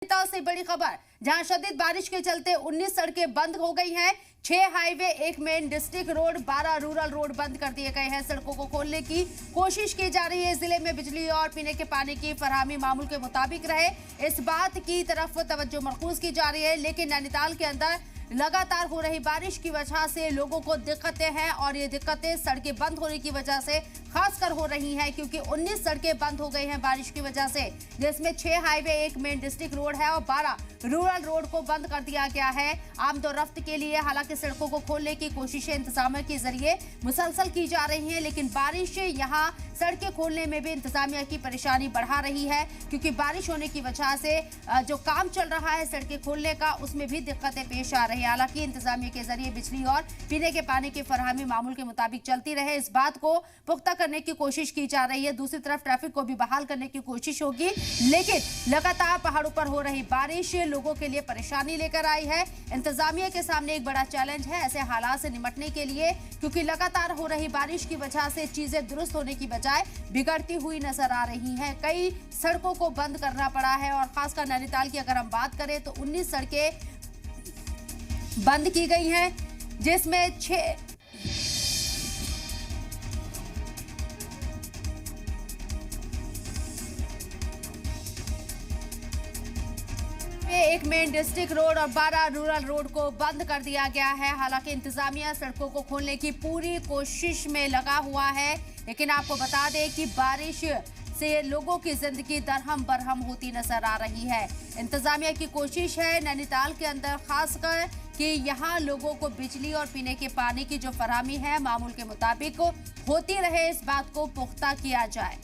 से बड़ी खबर, जहां शदीद बारिश के चलते 19 सड़कें बंद हो गई हैं। 6 highway, 1 main district road, 12 rural road बंद कर दिए गए हैं। सड़कों को खोलने की कोशिश की जा रही है। जिले में बिजली और पीने के पानी की फरहमी मामूल के मुताबिक रहे, इस बात की तरफ तवज्जो मरकूज की जा रही है। लेकिन नैनीताल के अंदर लगातार हो रही बारिश की वजह से लोगों को दिक्कतें हैं और ये दिक्कतें सड़कें बंद होने की वजह से खासकर हो रही हैं, क्योंकि 19 सड़कें बंद हो गई हैं बारिश की वजह से, जिसमें 6 हाईवे, 1 मेन डिस्ट्रिक्ट रोड है और 12 रूरल रोड को बंद कर दिया गया है आमदोरफ्त के लिए। हालांकि सड़कों को खोलने की कोशिशें इंतजामिया के जरिए मुसलसल की जा रही हैं, लेकिन बारिश यहां सड़कें खोलने में भी इंतजामिया की परेशानी बढ़ा रही है, क्योंकि बारिश होने की वजह से जो काम चल रहा है सड़कें खोलने का, उसमें भी दिक्कतें पेश आ रही है। हालांकि इंतजामिया के जरिए बिजली और पीने के पानी की फरहमी मामूल के मुताबिक चलती रहे, इस बात को पुख्ता करने की कोशिश की जा रही है। दूसरी तरफ ट्रैफिक को भी बहाल करने की कोशिश होगी, लेकिन लगातार पहाड़ों पर हो रही बारिश लोगों के लिए परेशानी लेकर आई है। इंतजामिया के सामने एक बड़ा चैलेंज है ऐसे हालात से निपटने के लिए, क्योंकि लगातार हो रही बारिश की वजह से चीजें दुरुस्त होने की बजाय बिगड़ती हुई नजर आ रही हैं। कई सड़कों को बंद करना पड़ा है और खासकर नैनीताल की अगर हम बात करें तो 19 सड़कें बंद की गई हैं, जिसमें 6 एक मेन डिस्ट्रिक्ट रोड और 12 रूरल रोड को बंद कर दिया गया है। हालांकि इंतजामिया सड़कों को खोलने की पूरी कोशिश में लगा हुआ है, लेकिन आपको बता दें कि बारिश से लोगों की जिंदगी दरहम बरहम होती नजर आ रही है। इंतजामिया की कोशिश है नैनीताल के अंदर खासकर कि यहाँ लोगों को बिजली और पीने के पानी की जो फरहमी है मामूल के मुताबिक होती रहे, इस बात को पुख्ता किया जाए।